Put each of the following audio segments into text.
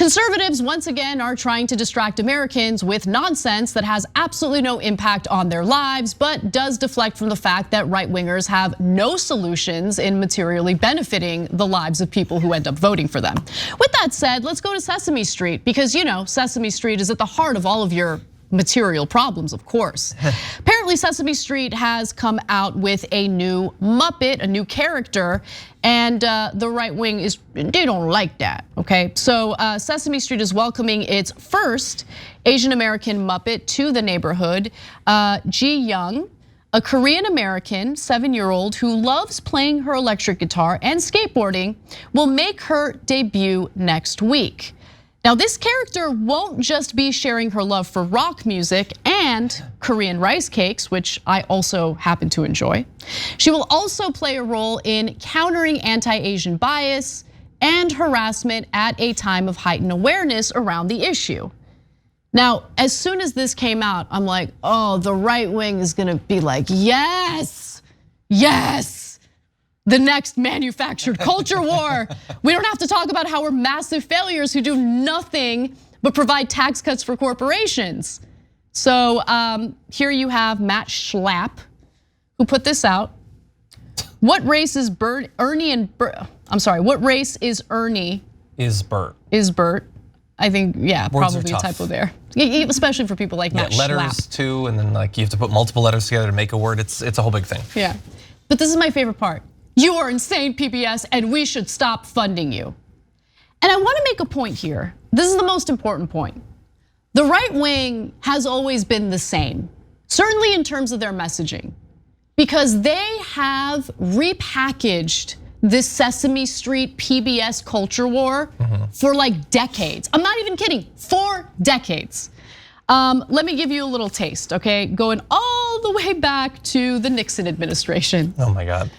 Conservatives, once again, are trying to distract Americans with nonsense that has absolutely no impact on their lives, but does deflect from the fact that right-wingers have no solutions in materially benefiting the lives of people who end up voting for them. With that said, let's go to Sesame Street, because Sesame Street is at the heart of all of your material problems, of course. Apparently, Sesame Street has come out with a new Muppet, a new character, and the right wing they don't like that, okay? So Sesame Street is welcoming its first Asian American Muppet to the neighborhood. Ji Young, a Korean American 7-year-old who loves playing her electric guitar and skateboarding, will make her debut next week. Now, this character won't just be sharing her love for rock music and Korean rice cakes, which I also happen to enjoy. She will also play a role in countering anti-Asian bias and harassment at a time of heightened awareness around the issue. Now, as soon as this came out, I'm like, oh, the right wing is gonna be like, yes, yes. The next manufactured culture war. We don't have to talk about how we're massive failures who do nothing but provide tax cuts for corporations. So here you have Matt Schlapp, who put this out. What race is Ernie and Bert? I'm sorry, what race is Ernie? Is Bert. Is Bert. I think, yeah, Words probably a typo there. Especially for people like Matt Schlapp. Letters too, and then you have to put multiple letters together to make a word. It's a whole big thing. Yeah, but this is my favorite part. You are insane, PBS, and we should stop funding you. And I wanna make a point here. This is the most important point. The right wing has always been the same, certainly in terms of their messaging, because they have repackaged this Sesame Street PBS culture war for like decades. I'm not even kidding, for decades. Let me give you a little taste, okay? Going all the way back to the Nixon administration. Oh my God.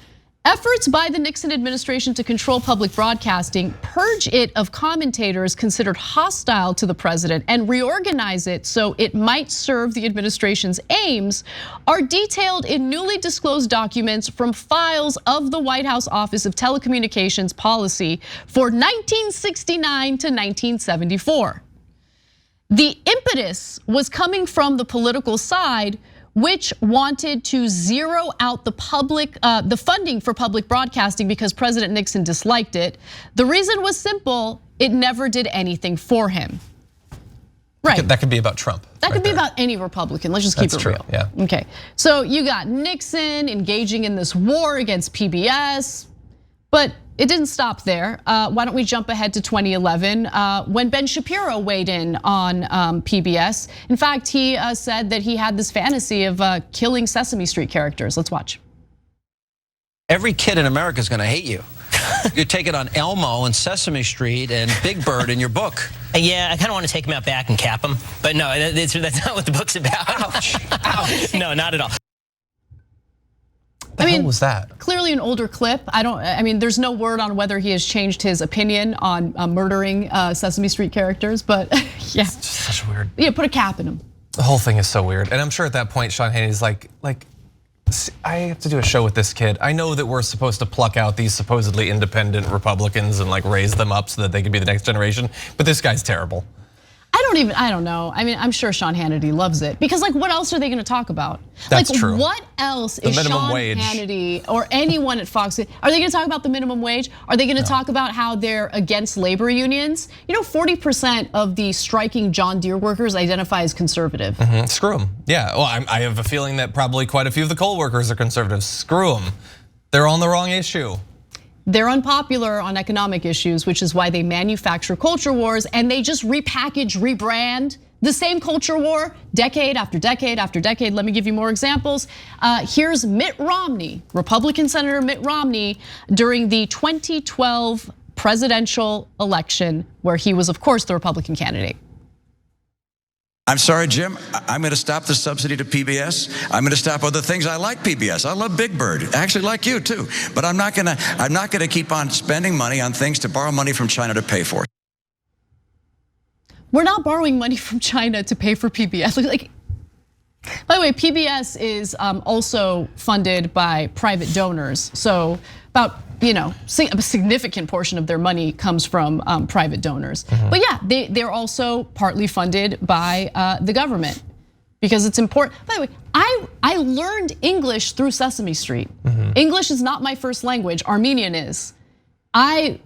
Efforts by the Nixon administration to control public broadcasting, purge it of commentators considered hostile to the president, and reorganize it so it might serve the administration's aims are detailed in newly disclosed documents from files of the White House Office of Telecommunications Policy for 1969 to 1974. The impetus was coming from the political side, which wanted to zero out the funding for public broadcasting because President Nixon disliked it. The reason was simple: it never did anything for him. Right. That could be about Trump. That could be about any Republican. Let's just keep it real. Yeah. Okay. So you got Nixon engaging in this war against PBS, but it didn't stop there. Why don't we jump ahead to 2011 when Ben Shapiro weighed in on PBS. In fact, he said that he had this fantasy of killing Sesame Street characters. Let's watch. Every kid in America is gonna hate you. You take it on Elmo and Sesame Street and Big Bird in your book. Yeah, I kind of want to take him out back and cap him, but no, that's not what the book's about. Ouch, ouch. No, not at all. The hell was that? Clearly an older clip. I mean, there's no word on whether he has changed his opinion on murdering Sesame Street characters, but yeah. It's just such weird. Yeah, put a cap in him. The whole thing is so weird. And I'm sure at that point, Sean Hannity's like, I have to do a show with this kid. I know that we're supposed to pluck out these supposedly independent Republicans and raise them up so that they can be the next generation, but this guy's terrible. I don't know. I mean, I'm sure Sean Hannity loves it because what else are they gonna talk about? That's true. What else is Sean Hannity or anyone at Fox, are they gonna talk about the minimum wage? Are they gonna talk about how they're against labor unions? 40% of the striking John Deere workers identify as conservative. Screw them, yeah. Well, I have a feeling that probably quite a few of the coal workers are conservatives. Screw them, they're on the wrong issue. They're unpopular on economic issues, which is why they manufacture culture wars and they just repackage, rebrand the same culture war decade after decade after decade. Let me give you more examples. Here's Mitt Romney, Republican Senator Mitt Romney, during the 2012 presidential election, where he was, of course, the Republican candidate. I'm sorry, Jim, I'm gonna stop the subsidy to PBS. I'm gonna stop other things. I like PBS, I love Big Bird, I actually like you too. But I'm not gonna keep on spending money on things to borrow money from China to pay for. We're not borrowing money from China to pay for PBS. By the way, PBS is also funded by private donors. So about, a significant portion of their money comes from private donors. But yeah, they're also partly funded by the government because it's important. By the way, I learned English through Sesame Street. English is not my first language, Armenian is. I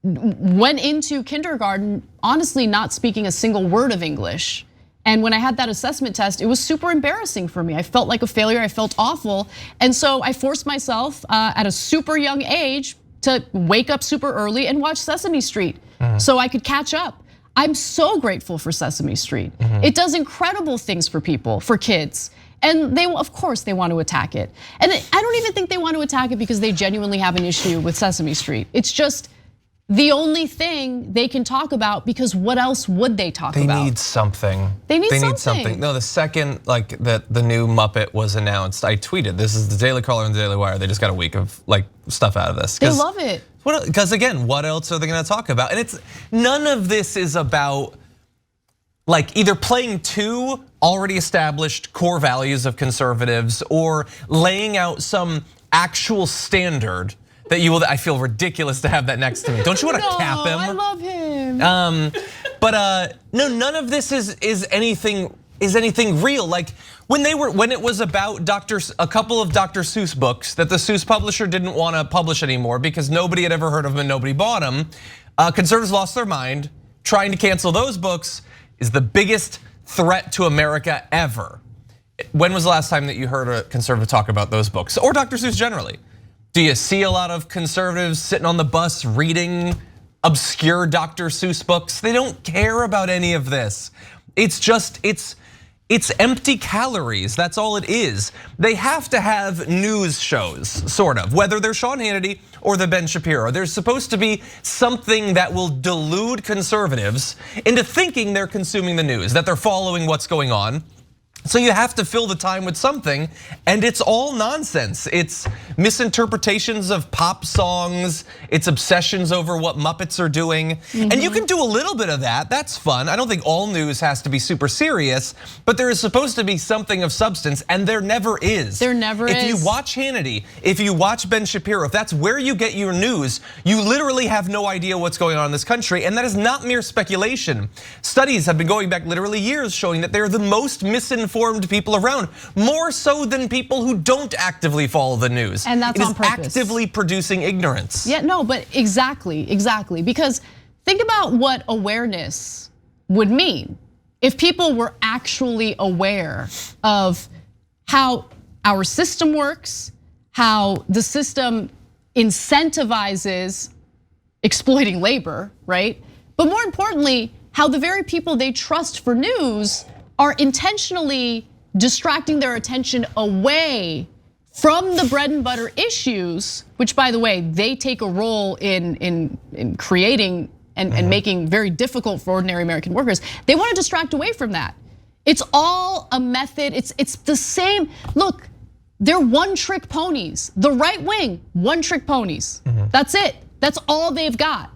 went into kindergarten honestly not speaking a single word of English. And when I had that assessment test, it was super embarrassing for me. I felt like a failure, I felt awful. And so I forced myself at a super young age to wake up super early and watch Sesame Street so I could catch up. I'm so grateful for Sesame Street. It does incredible things for people, for kids. And of course they want to attack it. And I don't even think they want to attack it because they genuinely have an issue with Sesame Street. It's just the only thing they can talk about because what else would they talk about? They need something. They need something. No, the second that the new Muppet was announced, I tweeted, this is the Daily Caller and the Daily Wire. They just got a week of stuff out of this. They love it. Because again, what else are they gonna talk about? And none of this is about either playing to already established core values of conservatives or laying out some actual standard that I feel ridiculous to have that next to me. Don't you want to cap him? I love him. No, none of this is anything real. Like when it was about a couple of Dr. Seuss books that the Seuss publisher didn't want to publish anymore because nobody had ever heard of them and nobody bought them. Conservatives lost their mind. Trying to cancel those books is the biggest threat to America ever. When was the last time that you heard a conservative talk about those books or Dr. Seuss generally? Do you see a lot of conservatives sitting on the bus reading obscure Dr. Seuss books? They don't care about any of this. It's empty calories, that's all it is. They have to have news shows, sort of, whether they're Sean Hannity or the Ben Shapiro. There's supposed to be something that will delude conservatives into thinking they're consuming the news, that they're following what's going on. So you have to fill the time with something, and it's all nonsense. It's misinterpretations of pop songs, it's obsessions over what Muppets are doing. And you can do a little bit of that, that's fun. I don't think all news has to be super serious, but there is supposed to be something of substance, and there never is. There never is. If you watch Hannity, if you watch Ben Shapiro, if that's where you get your news, you literally have no idea what's going on in this country, and that is not mere speculation. Studies have been going back literally years showing that they're the most misinformed people around, more so than people who don't actively follow the news. And that's on purpose. It is actively producing ignorance. Yeah, no, but exactly. Because think about what awareness would mean if people were actually aware of how our system works, how the system incentivizes exploiting labor, right? But more importantly, how the very people they trust for news are intentionally distracting their attention away from the bread and butter issues, which by the way, they take a role in creating and making very difficult for ordinary American workers. They want to distract away from that. It's all a method, it's the same. Look, they're one-trick ponies. The right wing, one-trick ponies. That's it, that's all they've got.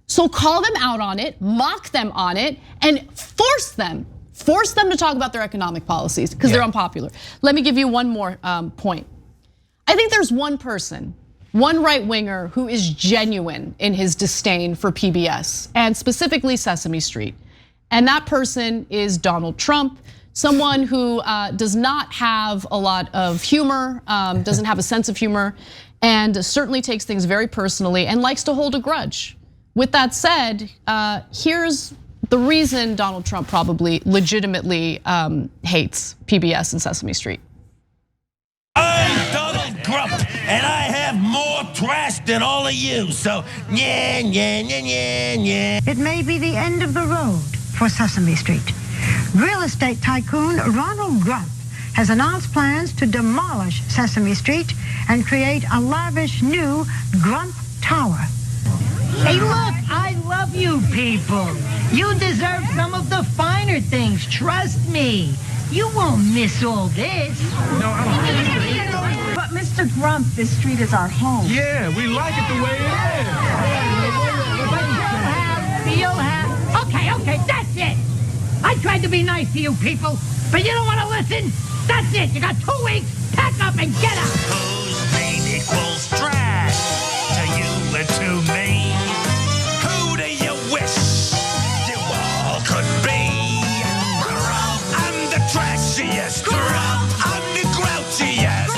So call them out on it, mock them on it, and force them to talk about their economic policies because they're unpopular. Let me give you one more point. I think there's one person, one right winger who is genuine in his disdain for PBS and specifically Sesame Street. And that person is Donald Trump, someone who does not have a lot of humor, doesn't have a sense of humor, and certainly takes things very personally and likes to hold a grudge. With that said, here's the reason Donald Trump probably legitimately hates PBS and Sesame Street. I'm Donald Trump, and I have more trash than all of you, so yeah. It may be the end of the road for Sesame Street. Real estate tycoon Ronald Grump has announced plans to demolish Sesame Street and create a lavish new Grump Tower. Hey, look, I love you people. You deserve some of the finer things, trust me. You won't miss all this. No, But Mr. Grump, this street is our home. yeah, we like it the way it is. You'll have. Okay, that's it. I tried to be nice to you people, but you don't want to listen. That's it. You got 2 weeks. Pack up and get out. Whose name equals trash? it to me. Who do you wish you all could be? I'm the trashiest. I'm the grouchiest.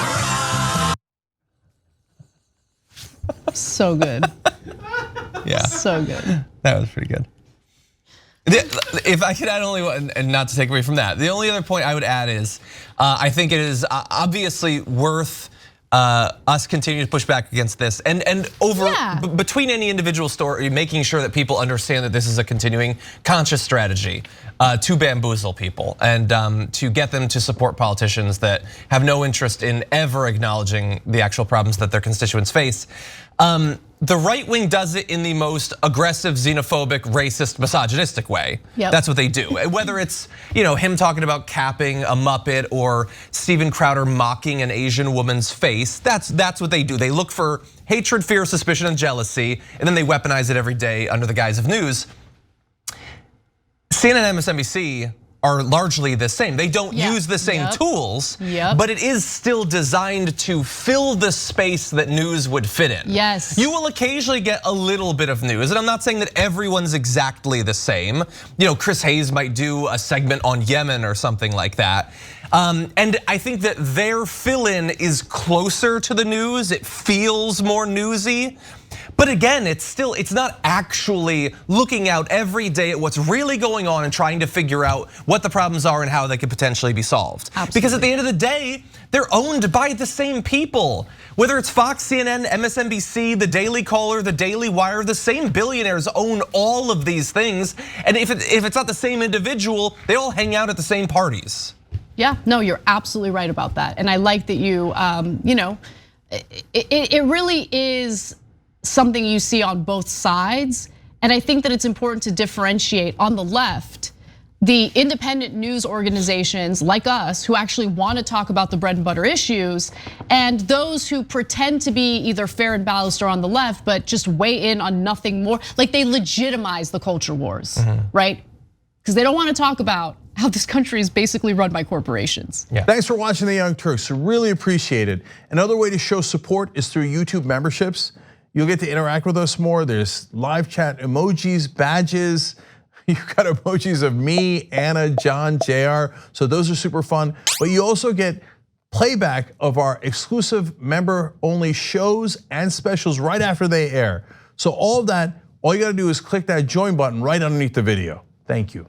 So good. Yeah. So good. That was pretty good. If I could add only one, and not to take away from that, the only other point I would add is I think it is obviously worth us continuing to push back against this, and between any individual story, making sure that people understand that this is a continuing conscious strategy to bamboozle people and to get them to support politicians that have no interest in ever acknowledging the actual problems that their constituents face. The right wing does it in the most aggressive, xenophobic, racist, misogynistic way. Yep. That's what they do. Whether it's him talking about capping a Muppet or Steven Crowder mocking an Asian woman's face, that's what they do. They look for hatred, fear, suspicion, and jealousy, and then they weaponize it every day under the guise of news. CNN and MSNBC are largely the same. They don't use the same tools, but it is still designed to fill the space that news would fit in. Yes. You will occasionally get a little bit of news, and I'm not saying that everyone's exactly the same. Chris Hayes might do a segment on Yemen or something like that. And I think that their fill-in is closer to the news. It feels more newsy. But again, it's not actually looking out every day at what's really going on and trying to figure out what the problems are and how they could potentially be solved. Absolutely. Because at the end of the day, they're owned by the same people. Whether it's Fox, CNN, MSNBC, the Daily Caller, the Daily Wire, the same billionaires own all of these things. And if it's not the same individual, they all hang out at the same parties. Yeah, no, you're absolutely right about that. And I like that it really is something you see on both sides. And I think that it's important to differentiate on the left, the independent news organizations like us who actually want to talk about the bread and butter issues, and those who pretend to be either fair and balanced or on the left, but just weigh in on nothing more. Like they legitimize the culture wars, right? Because they don't want to talk about how this country is basically run by corporations. Yeah. Thanks for watching The Young Turks, really appreciate it. Another way to show support is through YouTube memberships. You'll get to interact with us more. There's live chat emojis, badges. You've got emojis of me, Anna, John, JR. So those are super fun. But you also get playback of our exclusive member-only shows and specials right after they air. So all of that, all you gotta do is click that join button right underneath the video. Thank you.